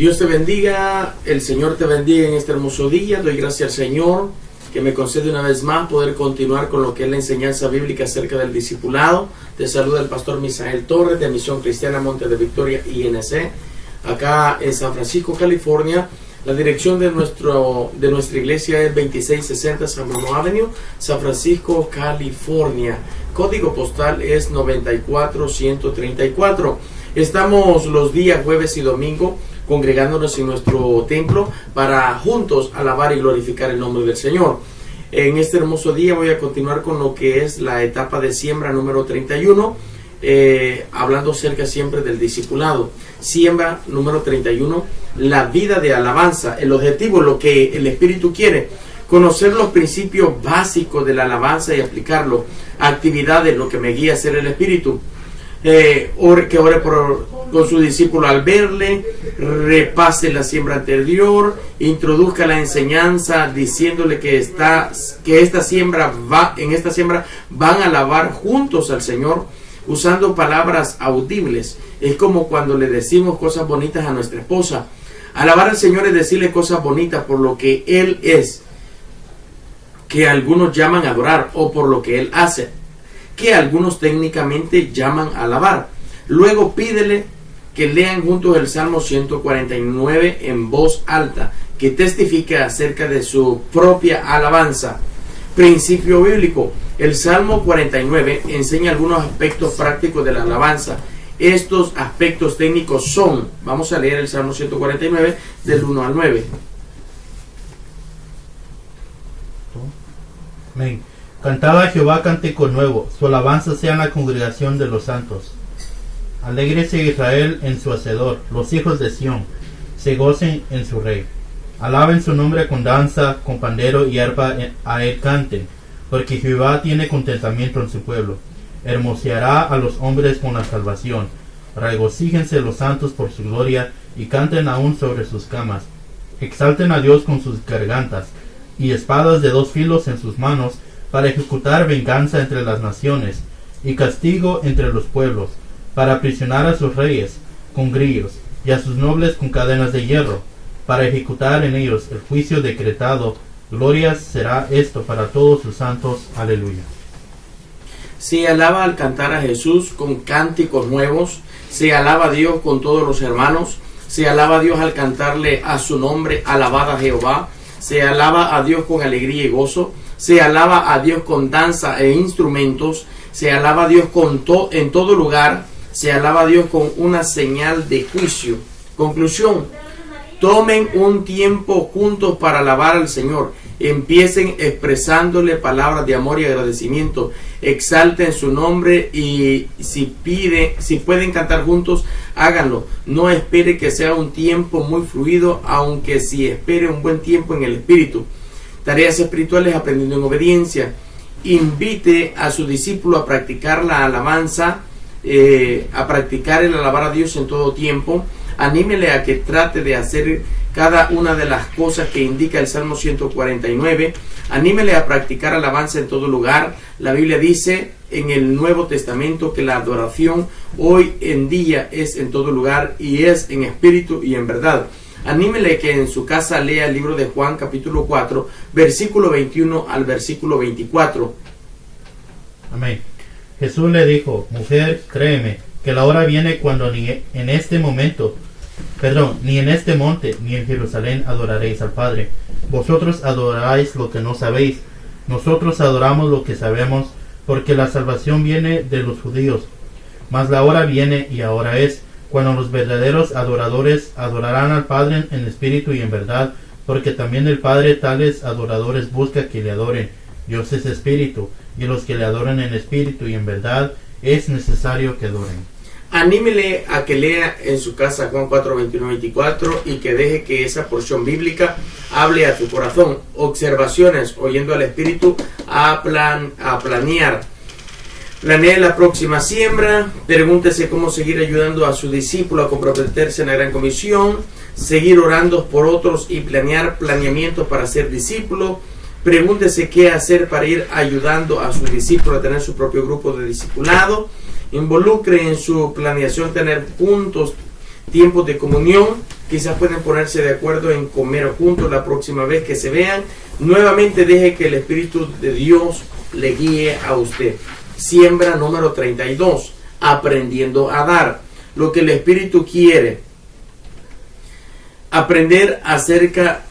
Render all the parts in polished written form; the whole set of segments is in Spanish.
Dios te bendiga, el Señor te bendiga en este hermoso día. Doy gracias al Señor que me concede una vez más poder continuar con lo que es la enseñanza bíblica acerca del discipulado. Te saluda el pastor Misael Torres de Misión Cristiana Monte de Victoria INC, acá en San Francisco, California. La dirección de nuestra iglesia es 2660 San Bruno Avenue, San Francisco, California. Código postal es 94134. Estamos los días jueves y domingo congregándonos en nuestro templo para juntos alabar y glorificar el nombre del Señor. En este hermoso día voy a continuar con lo que es la etapa de siembra número 31, hablando acerca siempre del discipulado. Siembra número 31, la vida de alabanza. El objetivo, lo que el Espíritu quiere, conocer los principios básicos de la alabanza y aplicarlo. Actividades, lo que me guía a hacer el Espíritu. Que ore con su discípulo al verle, repase la siembra anterior, introduzca la enseñanza diciéndole que en esta siembra van a alabar juntos al Señor usando palabras audibles. Es como cuando le decimos cosas bonitas a nuestra esposa. Alabar al Señor es decirle cosas bonitas por lo que Él es, que algunos llaman adorar, o por lo que Él hace, que algunos técnicamente llaman alabar. Luego pídele que lean juntos el Salmo 149 en voz alta, que testifique acerca de su propia alabanza. Principio bíblico. El Salmo 49 enseña algunos aspectos prácticos de la alabanza. Estos aspectos técnicos son, vamos a leer el Salmo 149 del 1 al 9. Amén. Cantaba a Jehová cántico nuevo, su alabanza sea en la congregación de los santos. Alégrese Israel en su hacedor, los hijos de Sión se gocen en su rey. Alaben su nombre con danza, con pandero y arpa a él canten, porque Jehová tiene contentamiento en su pueblo. Hermoseará a los hombres con la salvación. Regocíjense los santos por su gloria y canten aún sobre sus camas. Exalten a Dios con sus gargantas y espadas de dos filos en sus manos, para ejecutar venganza entre las naciones y castigo entre los pueblos, para aprisionar a sus reyes con grillos y a sus nobles con cadenas de hierro, para ejecutar en ellos el juicio decretado. Gloria será esto para todos sus santos. Aleluya. Se alaba al cantar a Jesús con cánticos nuevos, se alaba a Dios con todos los hermanos, se alaba a Dios al cantarle a su nombre, alabad a Jehová, se alaba a Dios con alegría y gozo, se alaba a Dios con danza e instrumentos, se alaba a Dios en todo lugar, se alaba a Dios con una señal de juicio. Conclusión: tomen un tiempo juntos para alabar al Señor. Empiecen expresándole palabras de amor y agradecimiento. Exalten su nombre y si pueden cantar juntos, háganlo. No espere que sea un tiempo muy fluido, aunque sí espere un buen tiempo en el Espíritu. Tareas espirituales aprendiendo en obediencia. Invite a su discípulo a practicar la alabanza, a practicar el alabar a Dios en todo tiempo. Anímele a que trate de hacer cada una de las cosas que indica el Salmo 149. Anímele a practicar alabanza en todo lugar. La Biblia dice en el Nuevo Testamento que la adoración hoy en día es en todo lugar y es en espíritu y en verdad. Anímele que en su casa lea el libro de Juan capítulo 4, versículo 21 al versículo 24. Amén. Jesús le dijo: mujer, créeme, que la hora viene cuando ni en este monte, ni en Jerusalén adoraréis al Padre. Vosotros adoráis lo que no sabéis, nosotros adoramos lo que sabemos, porque la salvación viene de los judíos. Mas la hora viene, y ahora es, cuando los verdaderos adoradores adorarán al Padre en espíritu y en verdad, porque también el Padre tales adoradores busca que le adoren. Dios es espíritu, y los que le adoran en espíritu y en verdad es necesario que adoren. Anímele a que lea en su casa Juan 4, 21, 24 y que deje que esa porción bíblica hable a tu corazón. Observaciones, oyendo al Espíritu, a planear. Planee la próxima siembra. Pregúntese cómo seguir ayudando a su discípulo a comprometerse en la gran comisión. Seguir orando por otros y planeamientos para ser discípulo. Pregúntese qué hacer para ir ayudando a su discípulo a tener su propio grupo de discipulado. Involucre en su planeación tener juntos tiempos de comunión. Quizás pueden ponerse de acuerdo en comer juntos la próxima vez que se vean. Nuevamente deje que el Espíritu de Dios le guíe a usted. Siembra número 32. Aprendiendo a dar. Lo que el Espíritu quiere. Aprender acerca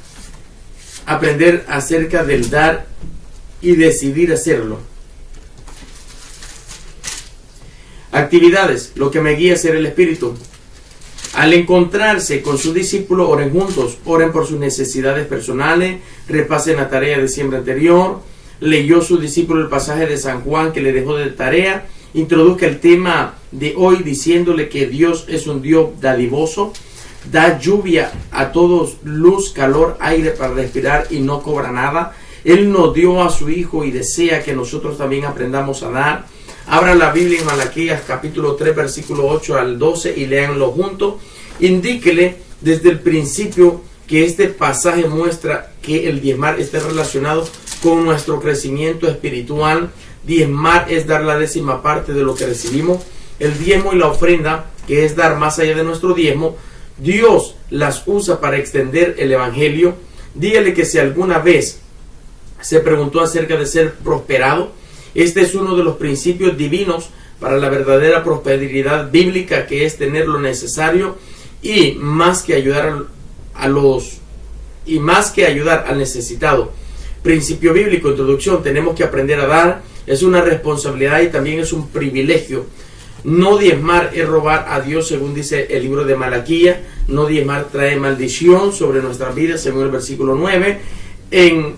del dar y decidir hacerlo. Actividades. Lo que me guía a ser el Espíritu. Al encontrarse con su discípulo, oren juntos, oren por sus necesidades personales, repasen la tarea de siembra anterior. Leyó su discípulo el pasaje de San Juan que le dejó de tarea. Introduzca el tema de hoy diciéndole que Dios es un Dios dadivoso. Da lluvia a todos, luz, calor, aire para respirar y no cobra nada. Él nos dio a su Hijo y desea que nosotros también aprendamos a dar. Abra la Biblia en Malaquías capítulo 3 versículo 8 al 12 y léanlo juntos. Indíquele desde el principio que este pasaje muestra que el diezmar está relacionado con nuestro crecimiento espiritual. Diezmar es dar la 10ª parte de lo que recibimos. El diezmo y la ofrenda, que es dar más allá de nuestro diezmo, Dios las usa para extender el evangelio. Dígale que si alguna vez se preguntó acerca de ser prosperado, este es uno de los principios divinos para la verdadera prosperidad bíblica, que es tener lo necesario y más que ayudar al necesitado. Principio bíblico, introducción. Tenemos que aprender a dar. Es una responsabilidad y también es un privilegio. No diezmar es robar a Dios, según dice el libro de Malaquías. No diezmar trae maldición sobre nuestras vidas, según el versículo 9.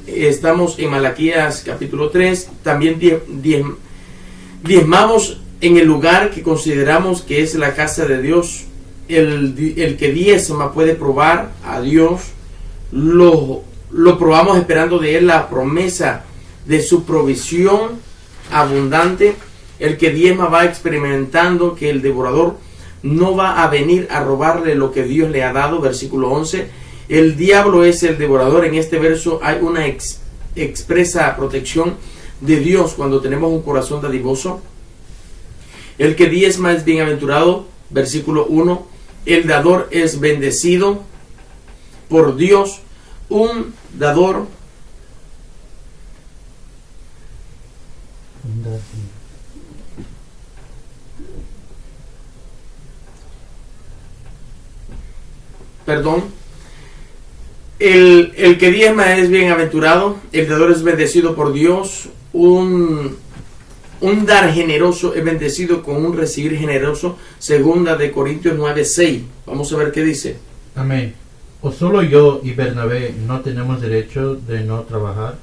Estamos en Malaquías capítulo 3. También diezmamos en el lugar que consideramos que es la casa de Dios. El que diezma puede probar a Dios. Lo probamos esperando de Él la promesa de su provisión abundante. El que diezma va experimentando que el devorador no va a venir a robarle lo que Dios le ha dado. Versículo 11. El diablo es el devorador. En este verso hay una expresa protección de Dios cuando tenemos un corazón dadivoso. El que diezma es bienaventurado. Versículo 1. El dador es bendecido por Dios. Un dador el que diezma es bienaventurado, el dador es bendecido por Dios. Un dar generoso es bendecido con un recibir generoso. Segunda de Corintios 9:6. Vamos a ver qué dice. Amén. ¿O solo yo y Bernabé no tenemos derecho de no trabajar?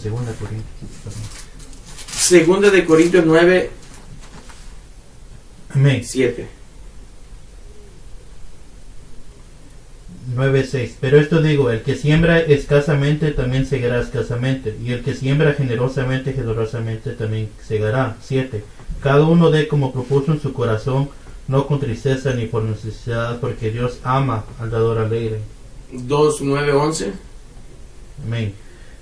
Segunda de Corintios. Segunda de Corintios 9. Amén. 7. 9:6. Pero esto digo, el que siembra escasamente también segará escasamente, y el que siembra generosamente también segará. 7. Cada uno dé como propuso en su corazón, no con tristeza ni por necesidad, porque Dios ama al dador alegre. 2:9-11. Amén.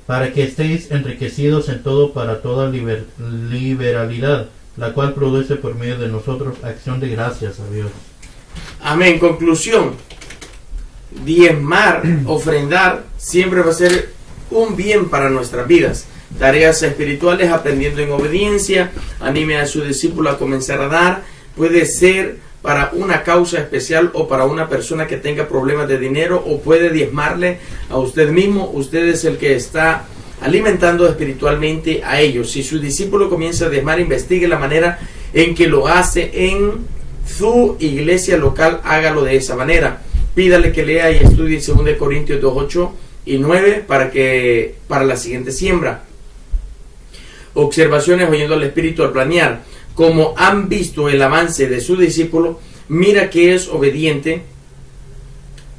Para que estéis enriquecidos en todo para toda liberalidad, la cual produce por medio de nosotros acción de gracias a Dios. Amén. Conclusión. Diezmar, ofrendar, siempre va a ser un bien para nuestras vidas. Tareas espirituales, aprendiendo en obediencia. Anime a su discípulo a comenzar a dar. Puede ser para una causa especial o para una persona que tenga problemas de dinero, o puede diezmarle a usted mismo. Usted es el que está alimentando espiritualmente a ellos. Si su discípulo comienza a diezmar, investigue la manera en que lo hace en su iglesia local. Hágalo de esa manera. Pídale que lea y estudie 2 Corintios 2:8 y 9 para la siguiente siembra. Observaciones oyendo al Espíritu al planear. Como han visto el avance de su discípulo, mira que es obediente,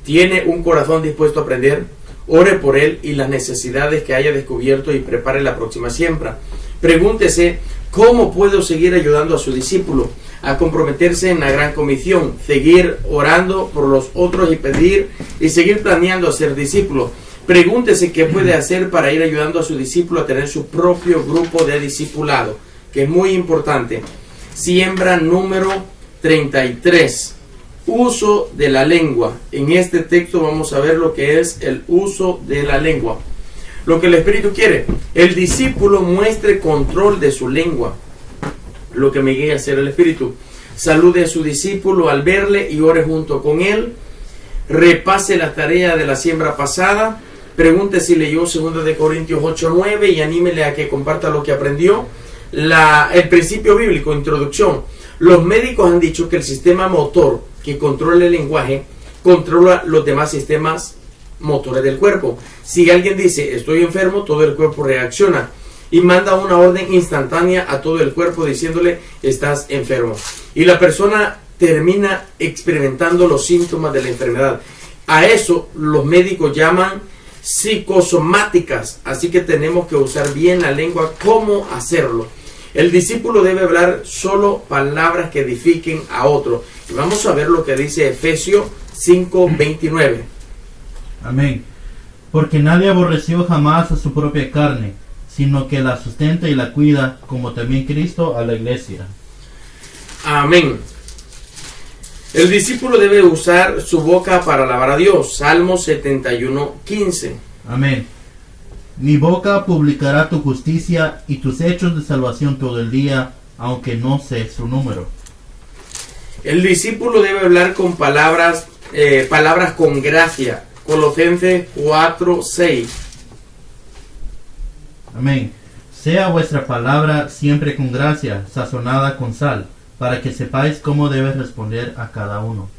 tiene un corazón dispuesto a aprender. Ore por él y las necesidades que haya descubierto y prepare la próxima siembra. Pregúntese, ¿cómo puedo seguir ayudando a su discípulo a comprometerse en la gran comisión, seguir orando por los otros y pedir y seguir planeando a ser discípulo? Pregúntese qué puede hacer para ir ayudando a su discípulo a tener su propio grupo de discipulado, que es muy importante. Siembra número 33. uso de la lengua. En este texto vamos a ver lo que es el uso de la lengua. Lo que el Espíritu quiere, el discípulo muestre control de su lengua. Lo que me guía a hacer el Espíritu. Salude a su discípulo al verle y ore junto con él. Repase la tarea de la siembra pasada. Pregunte si leyó 2 de Corintios 8:9 y anímele a que comparta lo que aprendió. El principio bíblico, introducción. Los médicos han dicho que el sistema motor que controla el lenguaje controla los demás sistemas motores del cuerpo. Si alguien dice estoy enfermo, todo el cuerpo reacciona y manda una orden instantánea a todo el cuerpo diciéndole estás enfermo. Y la persona termina experimentando los síntomas de la enfermedad. A eso los médicos llaman psicosomáticas. Así que tenemos que usar bien la lengua. ¿Cómo hacerlo? El discípulo debe hablar solo palabras que edifiquen a otro. Y vamos a ver lo que dice Efesios 5:29. Amén. Porque nadie aborreció jamás a su propia carne, sino que la sustenta y la cuida, como también Cristo a la iglesia. Amén. El discípulo debe usar su boca para alabar a Dios. Salmo 71:15. Amén. Mi boca publicará tu justicia y tus hechos de salvación todo el día, aunque no sé su número. El discípulo debe hablar con palabras con gracia. Colosenses 4:6. Amén. Sea vuestra palabra siempre con gracia, sazonada con sal, para que sepáis cómo debes responder a cada uno.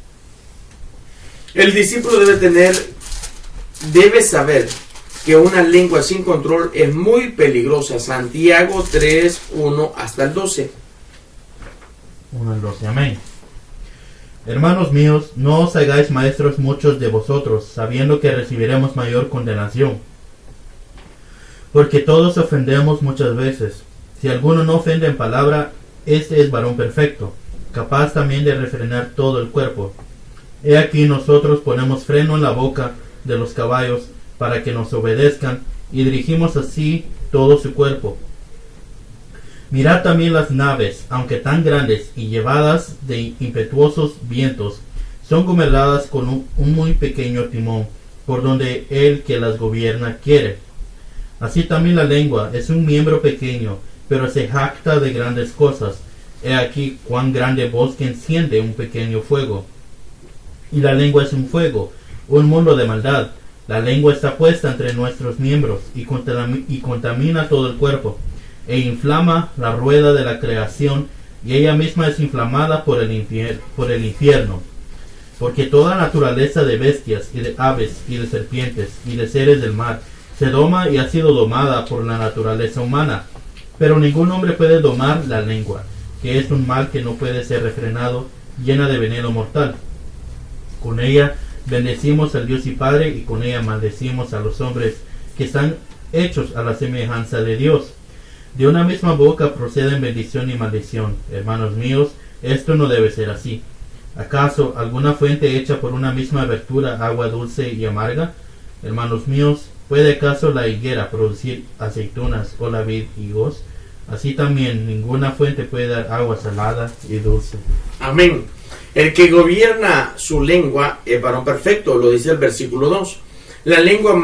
El discípulo debe saber que una lengua sin control es muy peligrosa. Santiago 3:1 hasta el 12. 1 al 12. Amén. Hermanos míos, no os hagáis maestros muchos de vosotros, sabiendo que recibiremos mayor condenación. Porque todos ofendemos muchas veces. Si alguno no ofende en palabra, este es varón perfecto, capaz también de refrenar todo el cuerpo. He aquí nosotros ponemos freno en la boca de los caballos para que nos obedezcan y dirigimos así todo su cuerpo. Mirad también las naves, aunque tan grandes y llevadas de impetuosos vientos, son gobernadas con un muy pequeño timón, por donde el que las gobierna quiere. Así también la lengua es un miembro pequeño, pero se jacta de grandes cosas. He aquí cuán grande bosque enciende un pequeño fuego. Y la lengua es un fuego, un mundo de maldad. La lengua está puesta entre nuestros miembros y contamina todo el cuerpo, e inflama la rueda de la creación, y ella misma es inflamada por el infierno. Porque toda naturaleza de bestias y de aves y de serpientes y de seres del mar se doma y ha sido domada por la naturaleza humana. Pero ningún hombre puede domar la lengua, que es un mal que no puede ser refrenado, llena de veneno mortal. Con ella bendecimos al Dios y Padre, y con ella maldecimos a los hombres que están hechos a la semejanza de Dios. De una misma boca proceden bendición y maldición. Hermanos míos, esto no debe ser así. ¿Acaso alguna fuente hecha por una misma abertura agua dulce y amarga? Hermanos míos, ¿puede acaso la higuera producir aceitunas o la vid higos? Así también ninguna fuente puede dar agua salada y dulce. Amén. El que gobierna su lengua es varón perfecto, lo dice el versículo 2. La lengua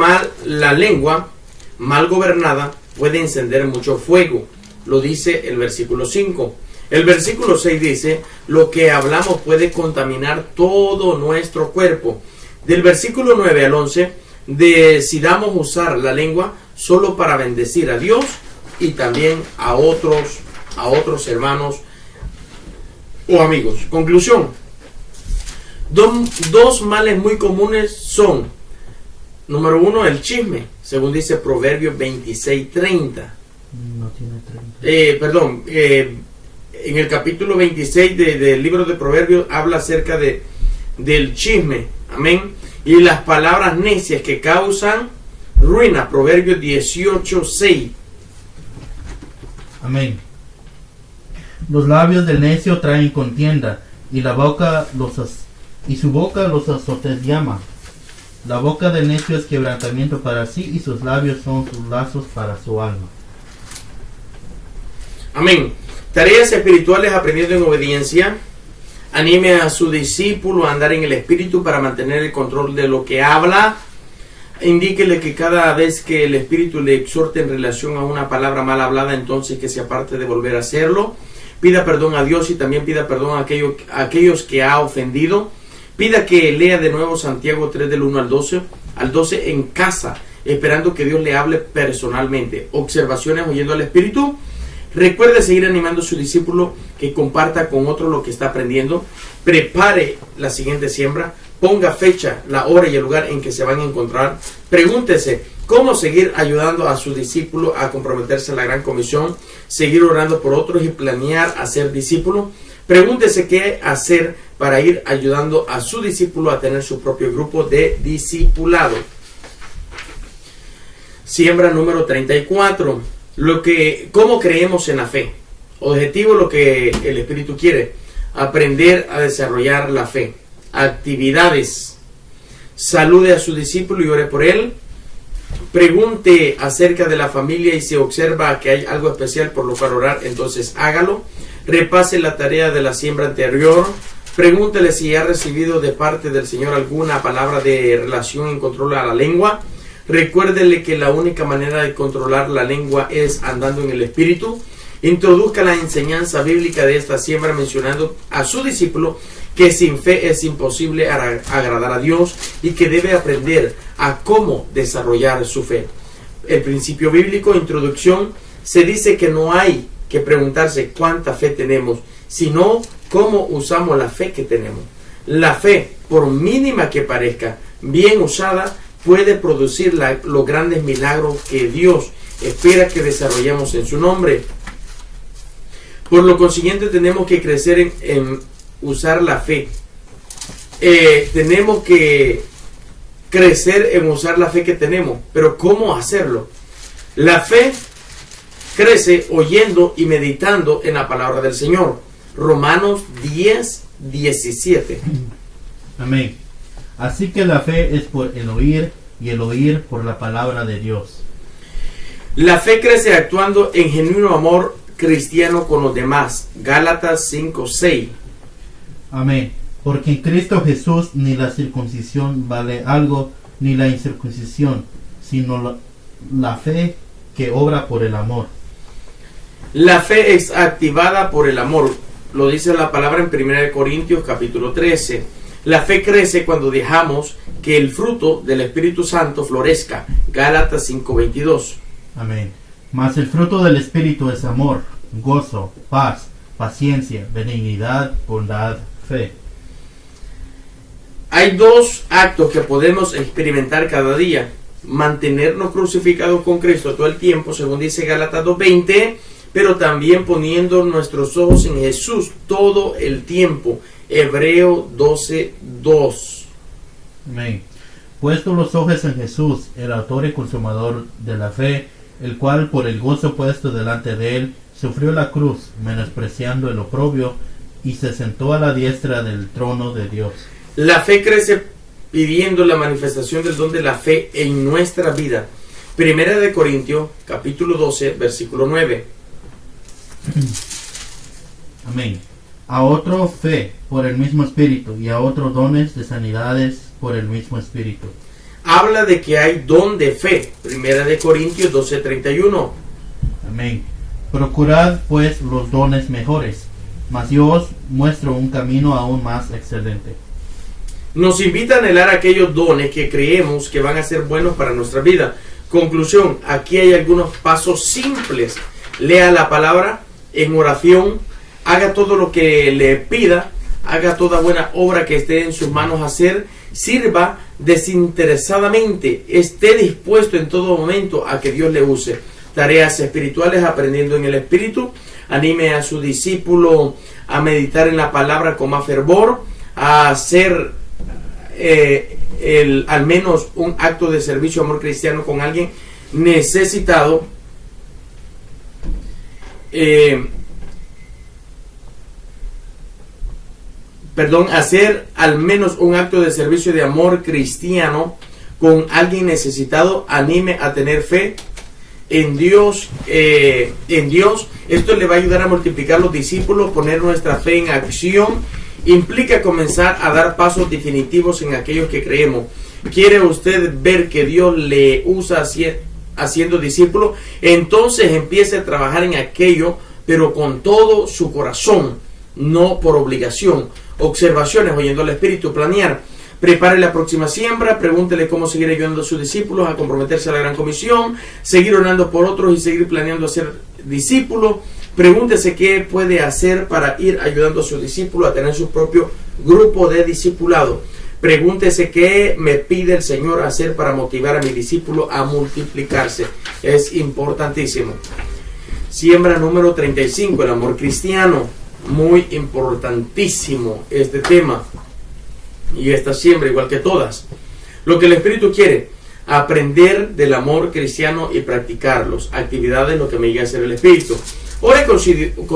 mal gobernada puede encender mucho fuego, lo dice el versículo 5. El versículo 6 dice, lo que hablamos puede contaminar todo nuestro cuerpo. Del versículo 9 al 11, decidamos usar la lengua solo para bendecir a Dios y también a otros hermanos o amigos. Conclusión. Dos males muy comunes son, número 1, el chisme, según dice Proverbios 26:30. No tiene 30. En el capítulo 26 del libro de Proverbios habla acerca del chisme. Amén. Y las palabras necias que causan ruina. Proverbios 18:6. Amén. Los labios del necio traen contienda, y su boca los azotes llama. La boca del necio es quebrantamiento para sí, y sus labios son sus lazos para su alma. Amén. Tareas espirituales aprendiendo en obediencia. Anime a su discípulo a andar en el Espíritu para mantener el control de lo que habla. Indíquele que cada vez que el Espíritu le exhorte en relación a una palabra mal hablada, entonces que se aparte de volver a hacerlo. Pida perdón a Dios y también pida perdón a aquellos que ha ofendido. Pida que lea de nuevo Santiago 3 del 1 al 12 en casa, esperando que Dios le hable personalmente. Observaciones oyendo al Espíritu. Recuerde seguir animando a su discípulo que comparta con otro lo que está aprendiendo. Prepare la siguiente siembra. Ponga fecha, la hora y el lugar en que se van a encontrar. Pregúntese cómo seguir ayudando a su discípulo a comprometerse a la gran comisión. Seguir orando por otros y planear a ser discípulo. Pregúntese qué hacer para ir ayudando a su discípulo a tener su propio grupo de discipulado. Siembra número 34. ¿Cómo creemos en la fe? Objetivo, lo que el Espíritu quiere. Aprender a desarrollar la fe. Actividades. Salude a su discípulo y ore por él. Pregunte acerca de la familia y si observa que hay algo especial por lo cual orar, entonces hágalo. Repase la tarea de la siembra anterior. Pregúntele si ha recibido de parte del Señor alguna palabra de relación en control a la lengua. Recuérdele que la única manera de controlar la lengua es andando en el Espíritu. Introduzca la enseñanza bíblica de esta siembra mencionando a su discípulo que sin fe es imposible agradar a Dios y que debe aprender a cómo desarrollar su fe. El principio bíblico, introducción, se dice que no hay que preguntarse cuánta fe tenemos, sino cómo usamos la fe que tenemos. La fe, por mínima que parezca, bien usada, puede producir los grandes milagros que Dios espera que desarrollemos en su nombre. Por lo consiguiente, tenemos que crecer en usar la fe. Tenemos que crecer en usar la fe que tenemos. Pero ¿cómo hacerlo? La fe crece oyendo y meditando en la palabra del Señor. Romanos 10:17. Amén. Así que la fe es por el oír y el oír por la palabra de Dios. La fe crece actuando en genuino amor cristiano con los demás. Gálatas 5:6. Amén. Porque en Cristo Jesús ni la circuncisión vale algo, ni la incircuncisión, sino la fe que obra por el amor. La fe es activada por el amor. Lo dice la palabra en 1 Corintios capítulo 13. La fe crece cuando dejamos que el fruto del Espíritu Santo florezca. Gálatas 5:22. Amén. Mas el fruto del Espíritu es amor, gozo, paz, paciencia, benignidad, bondad, fe. Hay dos actos que podemos experimentar cada día. Mantenernos crucificados con Cristo todo el tiempo, según dice Gálatas 2:20, pero también poniendo nuestros ojos en Jesús todo el tiempo. Hebreo 12:2. Amén. Puesto los ojos en Jesús, el autor y consumador de la fe, el cual por el gozo puesto delante de él, sufrió la cruz, menospreciando el oprobio, y se sentó a la diestra del trono de Dios. La fe crece pidiendo la manifestación del don de la fe en nuestra vida. Primera de Corintios, capítulo 12, versículo 9. Amén. A otro fe por el mismo Espíritu, y a otro dones de sanidades por el mismo Espíritu. Habla de que hay don de fe. Primera de Corintios 12:31. Amén. Procurad pues los dones mejores, mas yo os muestro un camino aún más excelente. Nos invita a anhelar aquellos dones que creemos que van a ser buenos para nuestra vida. Conclusión, aquí hay algunos pasos simples. Lea la palabra en oración, haga todo lo que le pida, haga toda buena obra que esté en sus manos hacer, sirva desinteresadamente, esté dispuesto en todo momento a que Dios le use. Tareas espirituales, aprendiendo en el Espíritu, anime a su discípulo a meditar en la palabra con más fervor, a hacer al menos un acto de servicio, amor cristiano con alguien necesitado. Hacer al menos un acto de servicio de amor cristiano con alguien necesitado. Anime a tener fe en Dios. Esto le va a ayudar a multiplicar los discípulos, poner nuestra fe en acción implica comenzar a dar pasos definitivos en aquellos que creemos. ¿Quiere usted ver que Dios le usa haciendo discípulo? Entonces empiece a trabajar en aquello, pero con todo su corazón, no por obligación. Observaciones, oyendo al Espíritu, planear. Prepare la próxima siembra, pregúntele cómo seguir ayudando a sus discípulos a comprometerse a la gran comisión, seguir orando por otros y seguir planeando ser discípulo. Pregúntese qué puede hacer para ir ayudando a sus discípulos a tener su propio grupo de discipulado. Pregúntese qué me pide el Señor hacer para motivar a mi discípulo a multiplicarse. Es importantísimo. Siembra número 35, el amor cristiano. Muy importantísimo este tema. Y esta siembra, igual que todas. Lo que el Espíritu quiere, aprender del amor cristiano y practicarlos. Actividades, lo que me guía a hacer el Espíritu. Ore con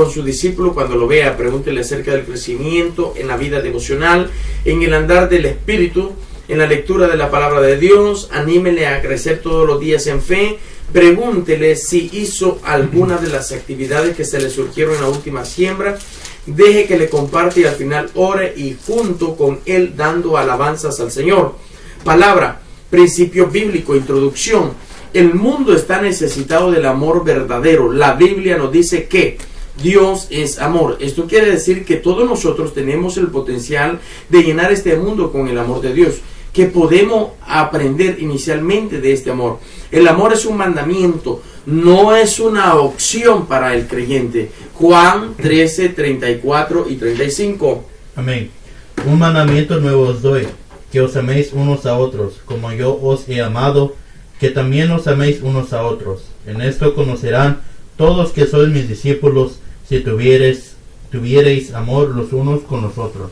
su discípulo cuando lo vea. Pregúntele acerca del crecimiento en la vida devocional, en el andar del Espíritu, en la lectura de la palabra de Dios. Anímele a crecer todos los días en fe. Pregúntele si hizo alguna de las actividades que se le surgieron en la última siembra. Deje que le comparte y al final ore y junto con él dando alabanzas al Señor. Palabra, principio bíblico, introducción. El mundo está necesitado del amor verdadero. La Biblia nos dice que Dios es amor. Esto quiere decir que todos nosotros tenemos el potencial de llenar este mundo con el amor de Dios, que podemos aprender inicialmente de este amor. El amor es un mandamiento, no es una opción para el creyente. Juan 13, 34 y 35. Amén. Un mandamiento nuevo os doy, que os améis unos a otros, como yo os he amado, que también os améis unos a otros. En esto conocerán todos que sois mis discípulos, si tuviereis amor los unos con los otros.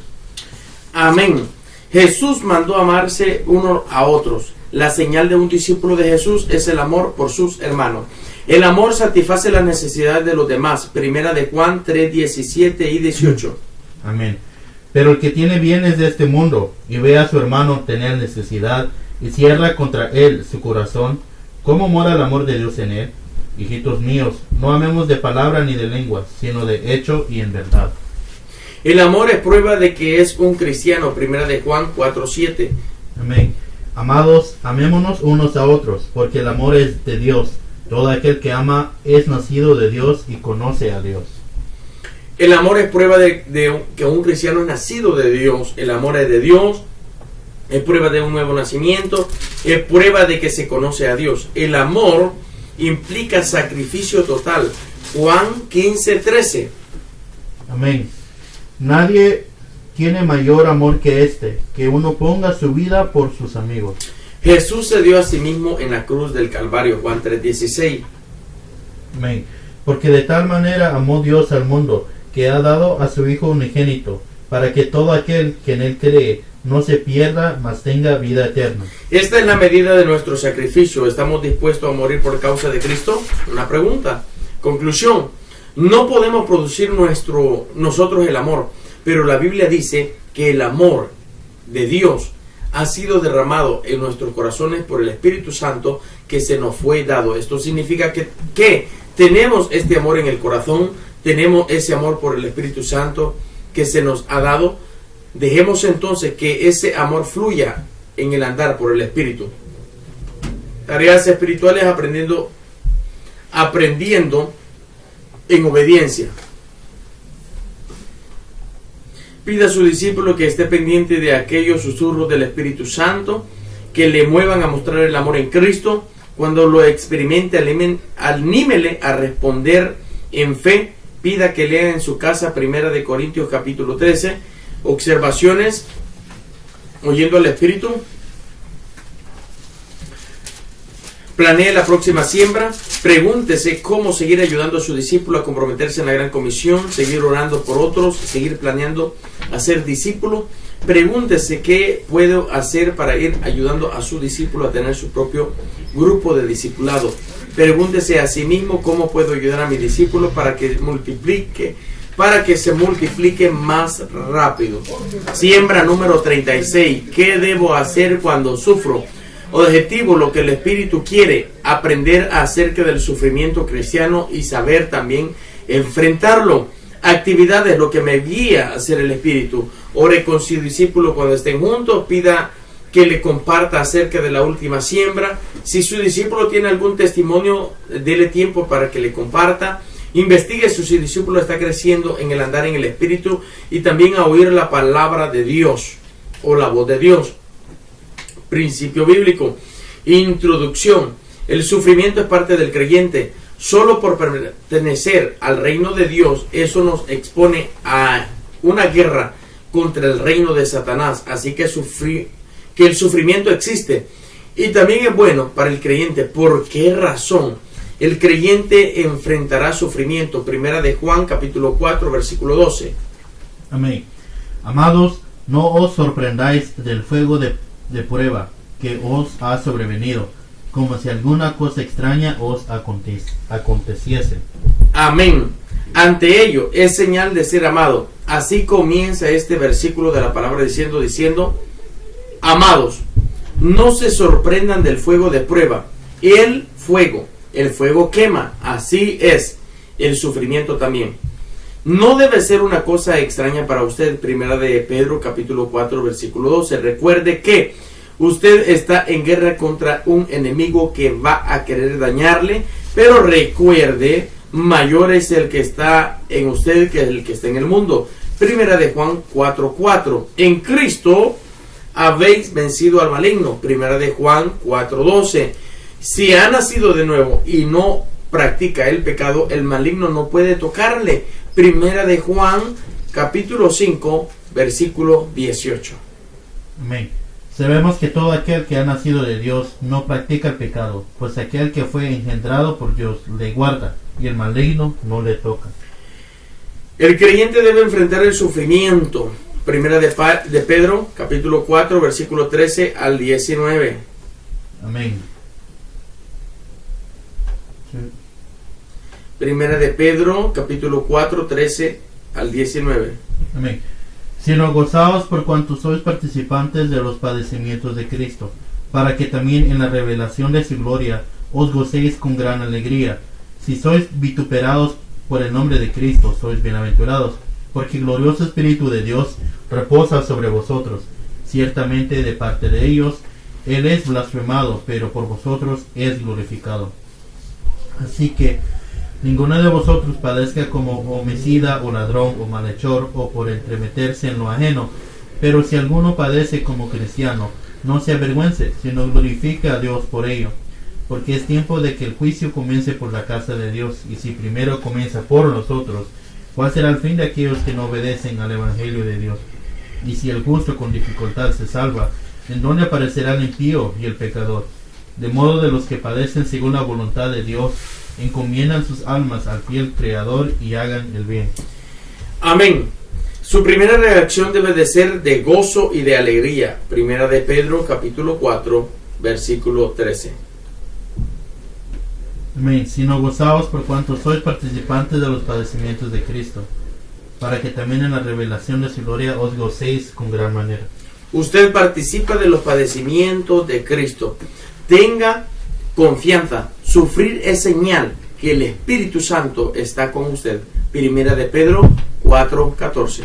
Amén. Jesús mandó amarse unos a otros. La señal de un discípulo de Jesús es el amor por sus hermanos. El amor satisface las necesidades de los demás. Primera de Juan 3, 17 y 18. Amén. Pero el que tiene bienes de este mundo y ve a su hermano tener necesidad y cierra contra él su corazón, ¿cómo mora el amor de Dios en él? Hijitos míos, no amemos de palabra ni de lengua, sino de hecho y en verdad. El amor es prueba de que es un cristiano. Primera de Juan 4, 7. Amén. Amados, amémonos unos a otros, porque el amor es de Dios. Todo aquel que ama es nacido de Dios y conoce a Dios. El amor es prueba de que un cristiano es nacido de Dios. El amor es de Dios. Es prueba de un nuevo nacimiento. Es prueba de que se conoce a Dios. El amor implica sacrificio total. Juan 15, 13. Amén. Nadie tiene mayor amor que este, que uno ponga su vida por sus amigos. Jesús se dio a sí mismo en la cruz del Calvario. Juan 3, 16. Amén. Porque de tal manera amó Dios al mundo, que ha dado a su Hijo unigénito, para que todo aquel que en él cree no se pierda, mas tenga vida eterna. Esta es la medida de nuestro sacrificio. ¿Estamos dispuestos a morir por causa de Cristo? Una pregunta. Conclusión. No podemos producir nosotros el amor, pero la Biblia dice que el amor de Dios ha sido derramado en nuestros corazones por el Espíritu Santo que se nos fue dado. Esto significa que tenemos este amor en el corazón, tenemos ese amor por el Espíritu Santo que se nos ha dado. Dejemos entonces que ese amor fluya en el andar por el Espíritu. Tareas espirituales aprendiendo en obediencia. Pida a su discípulo que esté pendiente de aquellos susurros del Espíritu Santo que le muevan a mostrar el amor en Cristo. Cuando lo experimente, anímele a responder en fe. Pida que lea en su casa 1 Corintios capítulo 13. Observaciones, oyendo al Espíritu. Planee la próxima siembra. Pregúntese cómo seguir ayudando a su discípulo a comprometerse en la gran comisión, seguir orando por otros, seguir planeando a ser discípulo. Pregúntese qué puedo hacer para ir ayudando a su discípulo a tener su propio grupo de discipulado. Pregúntese a sí mismo cómo puedo ayudar a mi discípulo para que se multiplique más rápido. Siembra número 36. ¿Qué debo hacer cuando sufro? Objetivo, lo que el Espíritu quiere, aprender acerca del sufrimiento cristiano y saber también enfrentarlo. Actividades, lo que me guía a hacer el Espíritu. ore con su discípulo cuando estén juntos, pida que le comparta acerca de la última siembra. Si su discípulo tiene algún testimonio, dele tiempo para que le comparta. Investigue si su discípulo está creciendo en el andar en el Espíritu y también a oír la palabra de Dios o la voz de Dios. Principio bíblico. Introducción. El sufrimiento es parte del creyente. Solo por pertenecer al reino de Dios, eso nos expone a una guerra contra el reino de Satanás. Así que el sufrimiento existe. Y también es bueno para el creyente. ¿Por qué razón? El creyente enfrentará sufrimiento. Primera de Juan, capítulo 4, versículo 12. Amén. Amados, no os sorprendáis del fuego de prueba que os ha sobrevenido, como si alguna cosa extraña os aconteciese. Amén. Ante ello es señal de ser amado. Así comienza este versículo de la palabra diciendo, amados, no se sorprendan del fuego de prueba. El fuego quema. Así es el sufrimiento también. No debe ser una cosa extraña para usted. Primera de Pedro capítulo 4 versículo 12. Recuerde que usted está en guerra contra un enemigo que va a querer dañarle, pero recuerde, mayor es el que está en usted que el que está en el mundo. Primera de Juan 4:4. En Cristo habéis vencido al maligno. Primera de Juan 4:12. Si ha nacido de nuevo y no practica el pecado, el maligno no puede tocarle. Primera de Juan capítulo 5 versículo 18. Amén. Sabemos que todo aquel que ha nacido de Dios no practica el pecado, pues aquel que fue engendrado por Dios le guarda, y el maligno no le toca. El creyente debe enfrentar el sufrimiento. Primera de Pedro, capítulo 4, versículo 13 al 19. Amén. Sí. Primera de Pedro, capítulo 4, 13 al 19. Amén. Sino gozaos por cuanto sois participantes de los padecimientos de Cristo, para que también en la revelación de su gloria os gocéis con gran alegría. Si sois vituperados por el nombre de Cristo, sois bienaventurados, porque el glorioso Espíritu de Dios reposa sobre vosotros. Ciertamente de parte de ellos, Él es blasfemado, pero por vosotros es glorificado. Así que ninguno de vosotros padezca como homicida o ladrón o malhechor o por entremeterse en lo ajeno, pero si alguno padece como cristiano, no se avergüence, sino glorifique a Dios por ello, porque es tiempo de que el juicio comience por la casa de Dios, y si primero comienza por nosotros, ¿cuál será el fin de aquellos que no obedecen al Evangelio de Dios? Y si el justo con dificultad se salva, ¿en dónde aparecerá el impío y el pecador? De modo de los que padecen según la voluntad de Dios, encomiendan sus almas al fiel Creador y hagan el bien. Amén. Su primera reacción debe de ser de gozo y de alegría. Primera de Pedro, capítulo 4, versículo 13. Amén. Sino gozaos por cuanto sois participantes de los padecimientos de Cristo, para que también en la revelación de su gloria os gocéis con gran manera. Usted participa de los padecimientos de Cristo. Tenga confianza. Sufrir es señal que el Espíritu Santo está con usted. Primera de Pedro 4:14.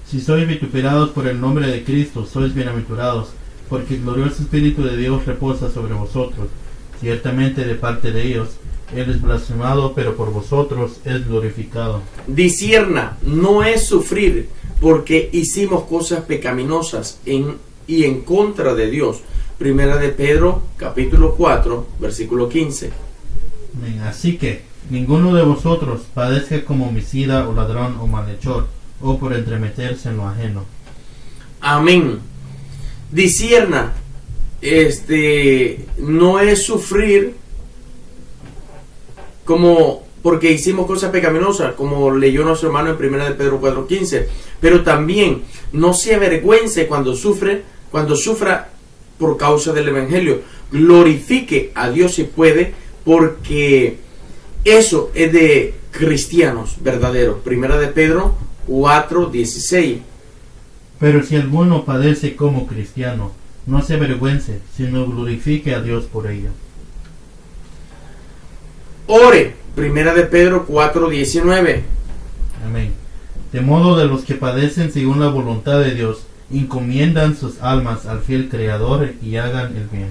Si sois vituperados por el nombre de Cristo, sois bienaventurados, porque el glorioso Espíritu de Dios reposa sobre vosotros. Ciertamente de parte de ellos, Él es blasfemado, pero por vosotros es glorificado. Discierna, no es sufrir porque hicimos cosas pecaminosas y en contra de Dios. Primera de Pedro, capítulo 4, versículo 15. Amén. Así que ninguno de vosotros padezca como homicida o ladrón o malhechor, o por entremeterse en lo ajeno. Amén. Discierna, no es sufrir como porque hicimos cosas pecaminosas, como leyó nuestro hermano en Primera de Pedro 4:15, pero también no se avergüence cuando sufra por causa del Evangelio. Glorifique a Dios si puede, porque eso es de cristianos verdaderos. Primera de Pedro 4:16. Pero si alguno padece como cristiano, no se avergüence, sino glorifique a Dios por ello. Ore. Primera de Pedro 4:19. Amén. De modo de los que padecen según la voluntad de Dios, encomiendan sus almas al fiel Creador y hagan el bien.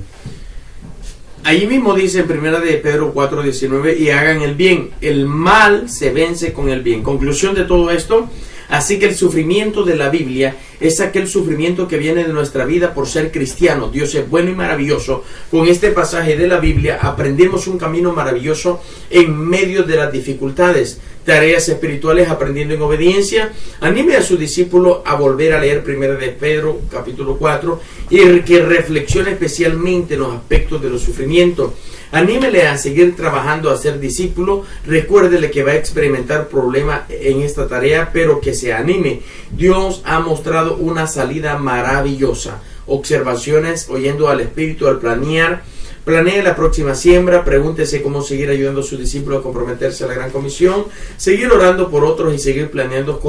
Ahí mismo dice en 1 de Pedro 4:19, y hagan el bien. El mal se vence con el bien. Conclusión de todo esto, así que el sufrimiento de la Biblia es aquel sufrimiento que viene de nuestra vida por ser cristiano. Dios es bueno y maravilloso. Con este pasaje de la Biblia aprendemos un camino maravilloso en medio de las dificultades. Tareas espirituales aprendiendo en obediencia. Anime a su discípulo a volver a leer 1 de Pedro capítulo 4 y que reflexione especialmente en los aspectos de los sufrimientos. Anímele a seguir trabajando a ser discípulo. Recuérdele que va a experimentar problemas en esta tarea, pero que se anime. Dios ha mostrado una salida maravillosa. Observaciones, oyendo al Espíritu al planear. Planee la próxima siembra. Pregúntese cómo seguir ayudando a sus discípulos a comprometerse a la gran comisión. Seguir orando por otros y seguir planeando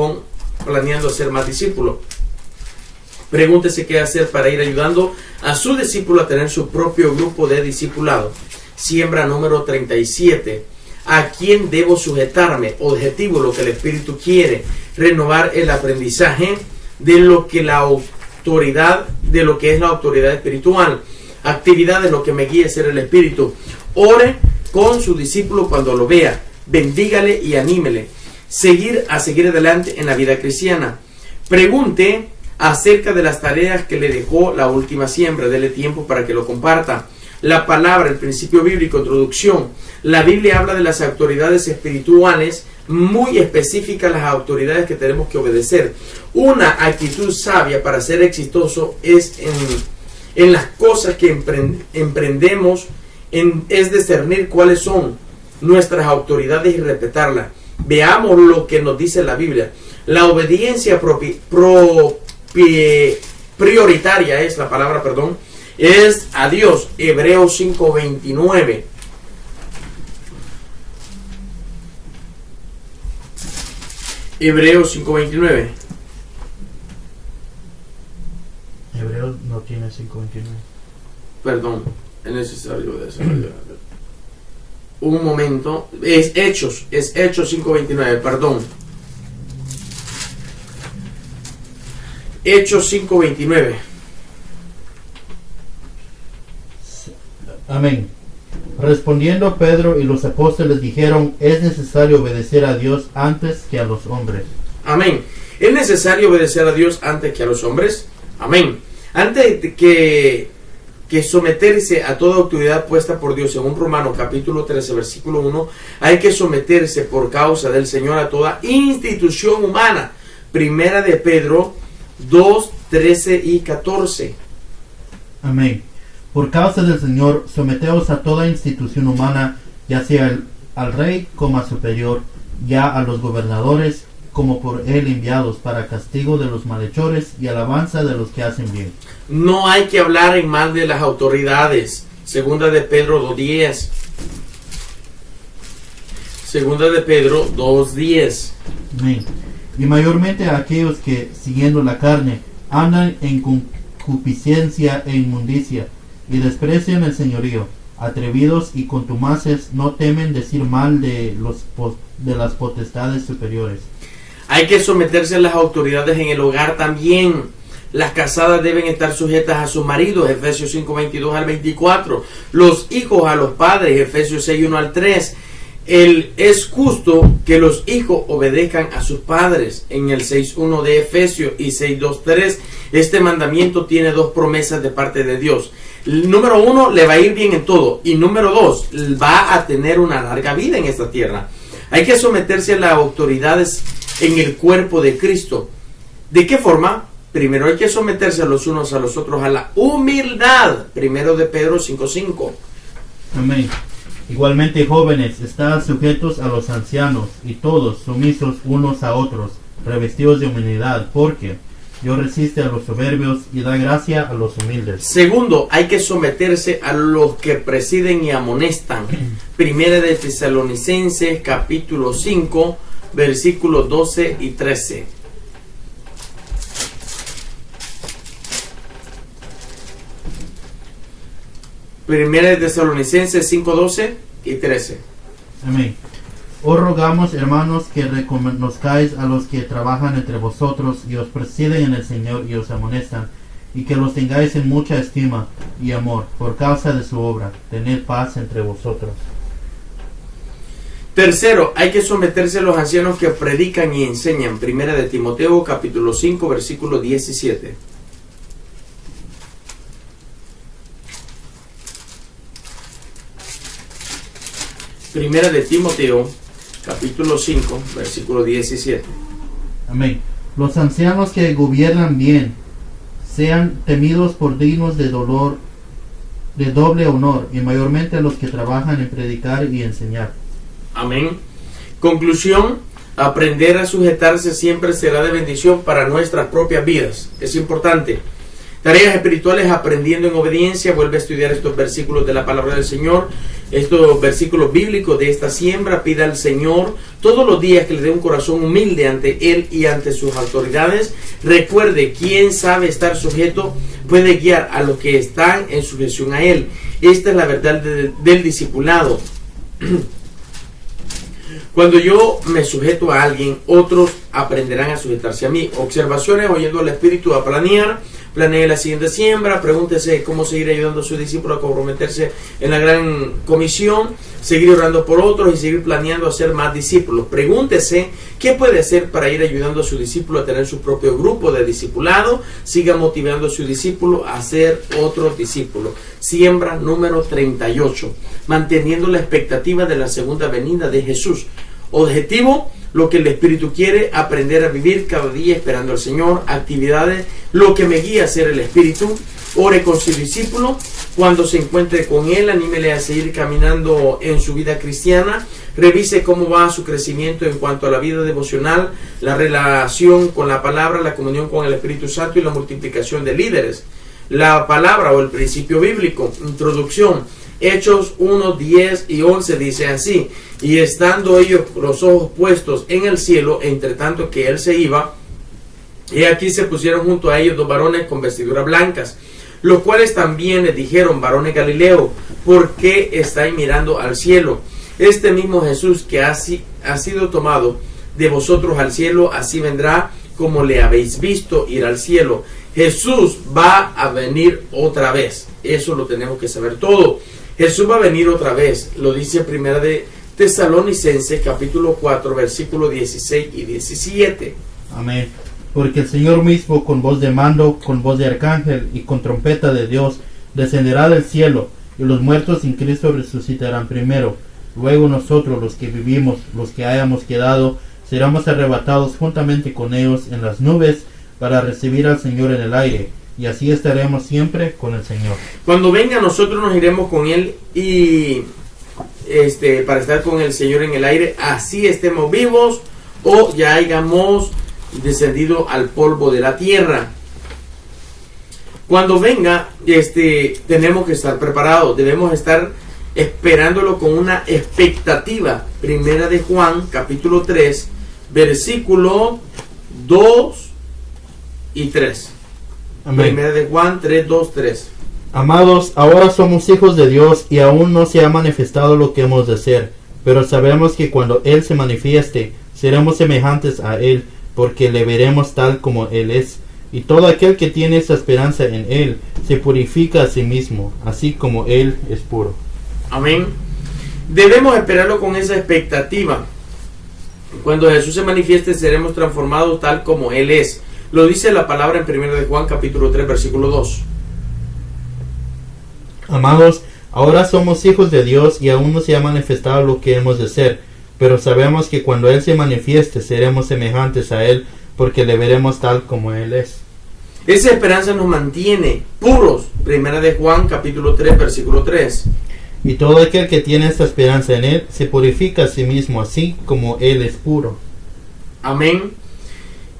ser más discípulos. Pregúntese qué hacer para ir ayudando a su discípulo a tener su propio grupo de discipulado. Siembra número 37. ¿A quién debo sujetarme? Objetivo, lo que el Espíritu quiere. Renovar el aprendizaje de lo que es la autoridad espiritual. Actividades, lo que me guíe a ser el Espíritu. Ore con su discípulo cuando lo vea. Bendígale y anímele. Seguir adelante en la vida cristiana. Pregunte acerca de las tareas que le dejó la última siembra. Dele tiempo para que lo comparta. La palabra, el principio bíblico, introducción. La Biblia habla de las autoridades espirituales, muy específicas las autoridades que tenemos que obedecer. Una actitud sabia para ser exitoso es en las cosas que emprendemos, es discernir cuáles son nuestras autoridades y respetarlas. Veamos lo que nos dice la Biblia. La obediencia prioritaria es la palabra, es a Dios. Hebreos 5:29. Hebreos 5:29. Hebreos no tiene 5:29. Perdón, es necesario desarrollar. Un momento. Es Hechos 5:29, perdón. Hechos 5:29. Amén. Respondiendo Pedro y los apóstoles dijeron: es necesario obedecer a Dios antes que a los hombres. Amén. ¿Es necesario obedecer a Dios antes que a los hombres? Amén. Antes de que someterse a toda autoridad puesta por Dios, según Romanos capítulo 13, versículo 1, hay que someterse por causa del Señor a toda institución humana. Primera de Pedro 2, 13 y 14. Amén. Por causa del Señor, someteos a toda institución humana, ya sea al rey como a superior, ya a los gobernadores como por él enviados, para castigo de los malhechores y alabanza de los que hacen bien. No hay que hablar en mal de las autoridades. Segunda de Pedro 2:10. Segunda de Pedro 2:10. Amén. Y mayormente a aquellos que, siguiendo la carne, andan en concupiscencia e inmundicia, y desprecian el señorío, atrevidos y contumaces, no temen decir mal de las potestades superiores. Hay que someterse a las autoridades en el hogar también. Las casadas deben estar sujetas a sus maridos, Efesios 5, 22 al 24. Los hijos a los padres, Efesios 6, 1 al 3. Es justo que los hijos obedezcan a sus padres, en el 6.1 de Efesios y 6.2.3. Este mandamiento tiene dos promesas de parte de Dios. Número 1, le va a ir bien en todo. Y número 2, va a tener una larga vida en esta tierra. Hay que someterse a las autoridades en el cuerpo de Cristo. ¿De qué forma? Primero hay que someterse a los unos a los otros a la humildad. Primero de Pedro 5.5. Amén. Igualmente, jóvenes, estad sujetos a los ancianos, y todos sumisos unos a otros, revestidos de humildad, porque Dios resiste a los soberbios y da gracia a los humildes. Segundo, hay que someterse a los que presiden y amonestan. Primera de Tesalonicenses, capítulo 5, versículos 12 y 13. Primera de Tesalonicenses 5, 12 y 13. Amén. Os rogamos, hermanos, que reconozcáis a los que trabajan entre vosotros y os presiden en el Señor y os amonestan, y que los tengáis en mucha estima y amor por causa de su obra. Tened paz entre vosotros. Tercero, hay que someterse a los ancianos que predican y enseñan. Primera de Timoteo, capítulo 5, versículo 17. Primera de Timoteo, capítulo 5, versículo 17. Amén. Los ancianos que gobiernan bien sean temidos por dignos de doble honor, y mayormente los que trabajan en predicar y enseñar. Amén. Conclusión, aprender a sujetarse siempre será de bendición para nuestras propias vidas. Es importante. Tareas espirituales, aprendiendo en obediencia. Vuelve a estudiar estos versículos de la palabra del Señor, estos versículos bíblicos de esta siembra. Pida al Señor todos los días que le dé un corazón humilde ante Él y ante sus autoridades. Recuerde, quien sabe estar sujeto puede guiar a los que están en sujeción a Él. Esta es la verdad del discipulado. Cuando yo me sujeto a alguien, otros aprenderán a sujetarse a mí. Observaciones, oyendo al Espíritu a planear. Planee la siguiente siembra. Pregúntese cómo seguir ayudando a su discípulo a comprometerse en la gran comisión. Seguir orando por otros y seguir planeando hacer más discípulos. Pregúntese qué puede hacer para ir ayudando a su discípulo a tener su propio grupo de discipulado. Siga motivando a su discípulo a ser otro discípulo. Siembra número 38. Manteniendo la expectativa de la segunda venida de Jesús. Objetivo, lo que el Espíritu quiere, aprender a vivir cada día esperando al Señor. Actividades, lo que me guía a ser el Espíritu. Ore con su discípulo. Cuando se encuentre con él, anímele a seguir caminando en su vida cristiana. Revise cómo va su crecimiento en cuanto a la vida devocional, la relación con la palabra, la comunión con el Espíritu Santo y la multiplicación de líderes. La palabra o el principio bíblico. Introducción. Hechos 1, 10 y 11 dice así: y estando ellos los ojos puestos en el cielo, entre tanto que él se iba, y aquí se pusieron junto a ellos dos varones con vestiduras blancas, los cuales también les dijeron: varones Galileo, ¿por qué estáis mirando al cielo? Este mismo Jesús que ha sido tomado de vosotros al cielo, así vendrá como le habéis visto ir al cielo. Jesús va a venir otra vez. Eso lo tenemos que saber todo. Jesús va a venir otra vez. Lo dice Primera de Tesalonicenses, capítulo 4, versículos 16 y 17. Amén. Porque el Señor mismo, con voz de mando, con voz de arcángel y con trompeta de Dios, descenderá del cielo, y los muertos en Cristo resucitarán primero. Luego nosotros, los que vivimos, los que hayamos quedado, seremos arrebatados juntamente con ellos en las nubes para recibir al Señor en el aire, y así estaremos siempre con el Señor. Cuando venga, nosotros nos iremos con Él y para estar con el Señor en el aire, así estemos vivos o ya hayamos descendido al polvo de la tierra. Cuando venga, tenemos que estar preparados, debemos estar esperándolo con una expectativa. Primera de Juan, capítulo 3, versículo 2 y 3. Amén. Primera de Juan 3, 2, 3. Amados, ahora somos hijos de Dios y aún no se ha manifestado lo que hemos de ser, pero sabemos que cuando Él se manifieste, seremos semejantes a Él, porque le veremos tal como Él es. Y todo aquel que tiene esa esperanza en Él, se purifica a sí mismo, así como Él es puro. Amén. Debemos esperarlo con esa expectativa. Cuando Jesús se manifieste, seremos transformados tal como Él es. Lo dice la palabra en 1 de Juan, capítulo 3, versículo 2. Amados, ahora somos hijos de Dios y aún no se ha manifestado lo que hemos de ser, pero sabemos que cuando Él se manifieste, seremos semejantes a Él, porque le veremos tal como Él es. Esa esperanza nos mantiene puros. 1 de Juan, capítulo 3, versículo 3. Y todo aquel que tiene esta esperanza en Él, se purifica a sí mismo, así como Él es puro. Amén.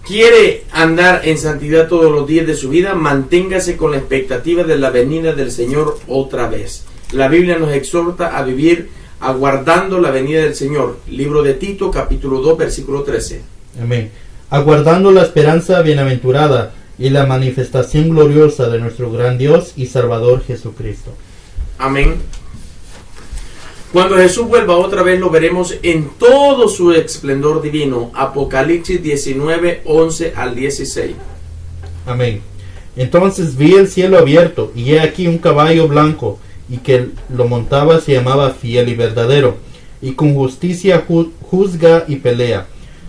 ¿Quiere andar en santidad todos los días de su vida? Manténgase con la expectativa de la venida del Señor otra vez. La Biblia nos exhorta a vivir aguardando la venida del Señor. Libro de Tito, capítulo 2, versículo 13. Amén. Aguardando la esperanza bienaventurada y la manifestación gloriosa de nuestro gran Dios y Salvador Jesucristo. Amén. Cuando Jesús vuelva otra vez lo veremos en todo su esplendor divino. Apocalipsis 19, 11 al 16. Amén. Entonces vi el cielo abierto, y he aquí un caballo blanco, y que lo montaba se llamaba Fiel y Verdadero, y con justicia juzga y pelea.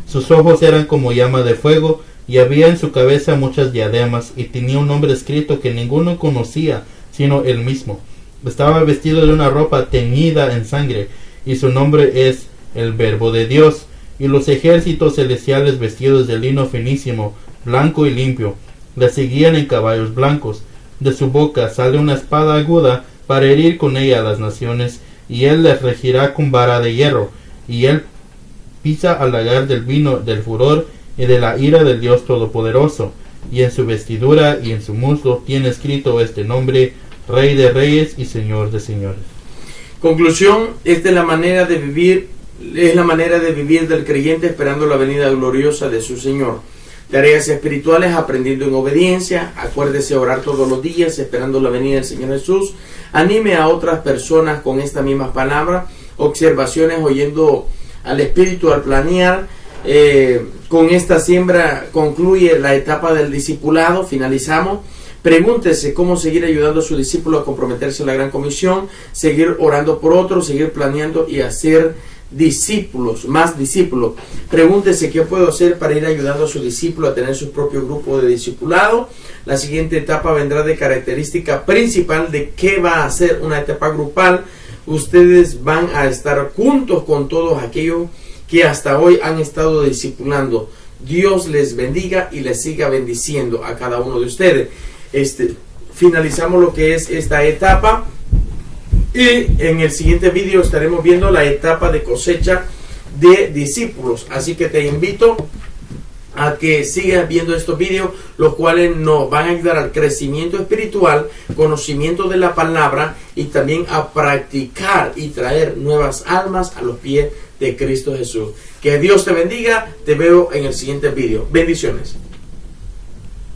Sus ojos eran como llama de fuego, y había en su cabeza muchas diademas, y tenía un nombre escrito que ninguno conocía, sino él mismo. Estaba vestido de una ropa teñida en sangre, y su nombre es el Verbo de Dios. Y los ejércitos celestiales vestidos de lino finísimo, blanco y limpio, le seguían en caballos blancos. De su boca sale una espada aguda para herir con ella a las naciones, y él les regirá con vara de hierro, y él pisa al lagar del vino del furor y de la ira del Dios Todopoderoso. Y en su vestidura y en su muslo tiene escrito este nombre: Rey de Reyes y Señor de Señores. Conclusión: esta es la manera de vivir, del creyente esperando la venida gloriosa de su Señor. Tareas espirituales, aprendiendo en obediencia. Acuérdese orar todos los días, esperando la venida del Señor Jesús. Anime a otras personas con esta misma palabra. Observaciones, oyendo al Espíritu al planear. Con esta siembra concluye la etapa del discipulado. Finalizamos. Pregúntese cómo seguir ayudando a su discípulo a comprometerse a la gran comisión, seguir orando por otros, seguir planeando y hacer discípulos, más discípulos. Pregúntese qué puedo hacer para ir ayudando a su discípulo a tener su propio grupo de discipulado. La siguiente etapa vendrá de característica principal de qué va a hacer una etapa grupal. Ustedes van a estar juntos con todos aquellos que hasta hoy han estado discipulando. Dios les bendiga y les siga bendiciendo a cada uno de ustedes. Finalizamos lo que es esta etapa, y en el siguiente vídeo estaremos viendo la etapa de cosecha de discípulos. Así que te invito a que sigas viendo estos vídeos, los cuales nos van a ayudar al crecimiento espiritual, conocimiento de la palabra, y también a practicar y traer nuevas almas a los pies de Cristo Jesús. Que Dios te bendiga. Te veo en el siguiente vídeo. Bendiciones.